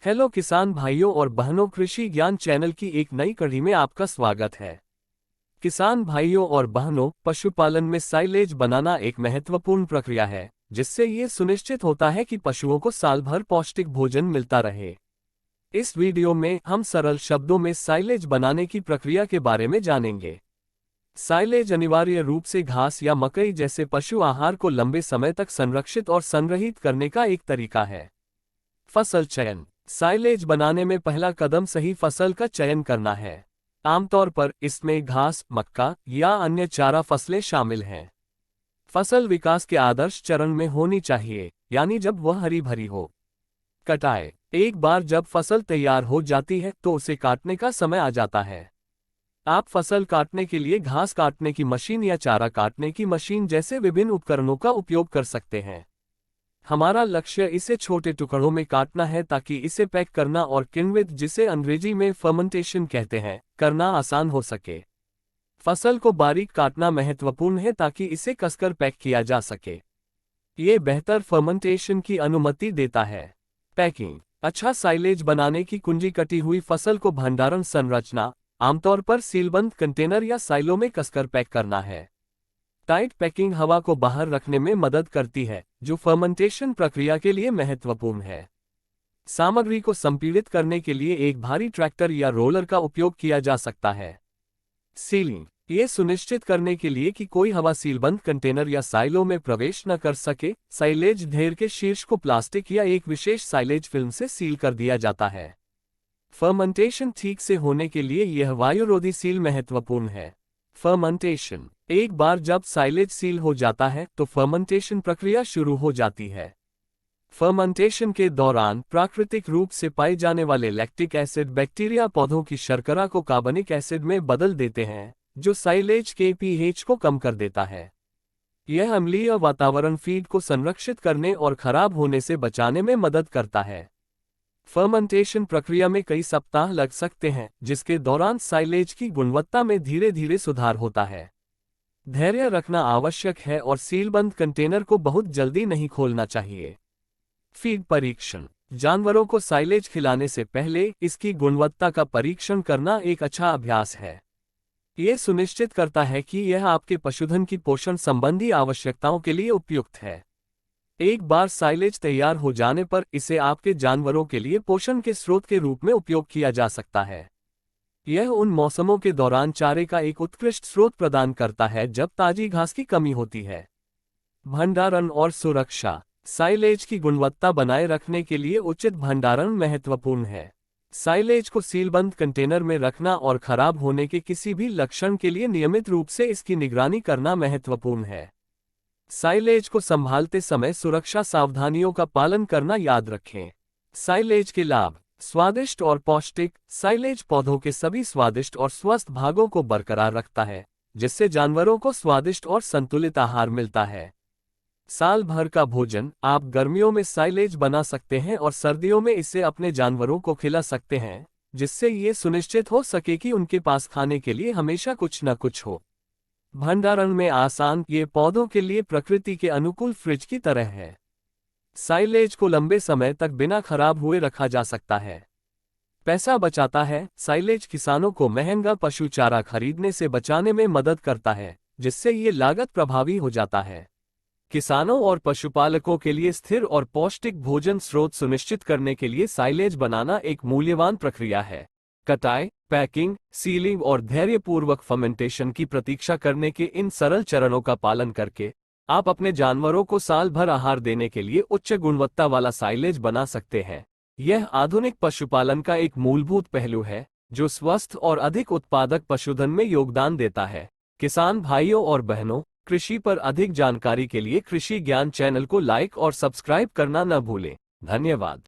Hello किसान भाइयों और बहनों, कृषि ज्ञान चैनल की एक नई कड़ी में आपका स्वागत है। किसान भाइयों और बहनों, पशुपालन में साइलेज बनाना एक महत्वपूर्ण प्रक्रिया है, जिससे ये सुनिश्चित होता है कि पशुओं को साल भर पौष्टिक भोजन मिलता रहे। इस वीडियो में हम सरल शब्दों में साइलेज बनाने की प्रक्रिया के बारे में जानेंगे। साइलेज अनिवार्य रूप से घास या मकई जैसे पशु आहार को लंबे समय तक संरक्षित और संग्रहित करने का एक तरीका है। फसल चयन। साइलेज बनाने में पहला कदम सही फसल का चयन करना है। आमतौर पर इसमें घास, मक्का या अन्य चारा फसलें शामिल हैं। फसल विकास के आदर्श चरण में होनी चाहिए, यानी जब वह हरी भरी हो। कटाई। एक बार जब फसल तैयार हो जाती है तो उसे काटने का समय आ जाता है। आप फसल काटने के लिए घास काटने की मशीन या चारा काटने की मशीन जैसे विभिन्न उपकरणों का उपयोग कर सकते हैं। हमारा लक्ष्य इसे छोटे टुकड़ों में काटना है ताकि इसे पैक करना और किण्वित, जिसे अंग्रेजी में फर्मेंटेशन कहते हैं, करना आसान हो सके। फसल को बारीक काटना महत्वपूर्ण है ताकि इसे कसकर पैक किया जा सके। ये बेहतर फर्मेंटेशन की अनुमति देता है। पैकिंग। अच्छा साइलेज बनाने की कुंजी कटी हुई फसल को भंडारण संरचना, आमतौर पर सीलबंद कंटेनर या साइलो में कसकर पैक करना है। टाइट पैकिंग हवा को बाहर रखने में मदद करती है, जो फर्मेंटेशन प्रक्रिया के लिए महत्वपूर्ण है। सामग्री को संपीड़ित करने के लिए एक भारी ट्रैक्टर या रोलर का उपयोग किया जा सकता है। सीलिंग। ये सुनिश्चित करने के लिए कि कोई हवा सीलबंद कंटेनर या साइलो में प्रवेश न कर सके, साइलेज ढेर के शीर्ष को प्लास्टिक या एक विशेष साइलेज फिल्म से सील कर दिया जाता है। फर्मेंटेशन ठीक से होने के लिए यह वायुरोधी सील महत्वपूर्ण है। फर्मेंटेशन। एक बार जब साइलेज सील हो जाता है तो फर्मेंटेशन प्रक्रिया शुरू हो जाती है। फर्मेंटेशन के दौरान प्राकृतिक रूप से पाए जाने वाले लैक्टिक एसिड बैक्टीरिया पौधों की शर्करा को कार्बनिक एसिड में बदल देते हैं, जो साइलेज के पीएच को कम कर देता है। यह अम्लीय वातावरण फीड को संरक्षित करने और खराब होने से बचाने में मदद करता है। फर्मेंटेशन प्रक्रिया में कई सप्ताह लग सकते हैं, जिसके दौरान साइलेज की गुणवत्ता में धीरे धीरे सुधार होता है। धैर्य रखना आवश्यक है और सीलबंद कंटेनर को बहुत जल्दी नहीं खोलना चाहिए। फीड परीक्षण। जानवरों को साइलेज खिलाने से पहले इसकी गुणवत्ता का परीक्षण करना एक अच्छा अभ्यास है। यह सुनिश्चित करता है कि यह आपके पशुधन की पोषण संबंधी आवश्यकताओं के लिए उपयुक्त है। एक बार साइलेज तैयार हो जाने पर इसे आपके जानवरों के लिए पोषण के स्रोत के रूप में उपयोग किया जा सकता है। यह उन मौसमों के दौरान चारे का एक उत्कृष्ट स्रोत प्रदान करता है जब ताजी घास की कमी होती है। भंडारण और सुरक्षा। साइलेज की गुणवत्ता बनाए रखने के लिए उचित भंडारण महत्वपूर्ण है। साइलेज को सीलबंद कंटेनर में रखना और खराब होने के किसी भी लक्षण के लिए नियमित रूप से इसकी निगरानी करना महत्वपूर्ण है। साइलेज को संभालते समय सुरक्षा सावधानियों का पालन करना याद रखें। साइलेज के लाभ। स्वादिष्ट और पौष्टिक। साइलेज पौधों के सभी स्वादिष्ट और स्वस्थ भागों को बरकरार रखता है, जिससे जानवरों को स्वादिष्ट और संतुलित आहार मिलता है। साल भर का भोजन। आप गर्मियों में साइलेज बना सकते हैं और सर्दियों में इसे अपने जानवरों को खिला सकते हैं, जिससे ये सुनिश्चित हो सके कि उनके पास खाने के लिए हमेशा कुछ न कुछ हो। भंडारण में आसान। ये पौधों के लिए प्रकृति के अनुकूल फ्रिज की तरह है। साइलेज को लंबे समय तक बिना खराब हुए रखा जा सकता है। पैसा बचाता है। साइलेज किसानों को महंगा पशु चारा खरीदने से बचाने में मदद करता है, जिससे ये लागत प्रभावी हो जाता है। किसानों और पशुपालकों के लिए स्थिर और पौष्टिक भोजन स्रोत सुनिश्चित करने के लिए साइलेज बनाना एक मूल्यवान प्रक्रिया है। कटाई, पैकिंग, सीलिंग और धैर्यपूर्वक फर्मेंटेशन की प्रतीक्षा करने के इन सरल चरणों का पालन करके आप अपने जानवरों को साल भर आहार देने के लिए उच्च गुणवत्ता वाला साइलेज बना सकते हैं। यह आधुनिक पशुपालन का एक मूलभूत पहलू है, जो स्वस्थ और अधिक उत्पादक पशुधन में योगदान देता है। किसान भाइयों और बहनों, कृषि पर अधिक जानकारी के लिए कृषि ज्ञान चैनल को लाइक और सब्सक्राइब करना न भूलें। धन्यवाद।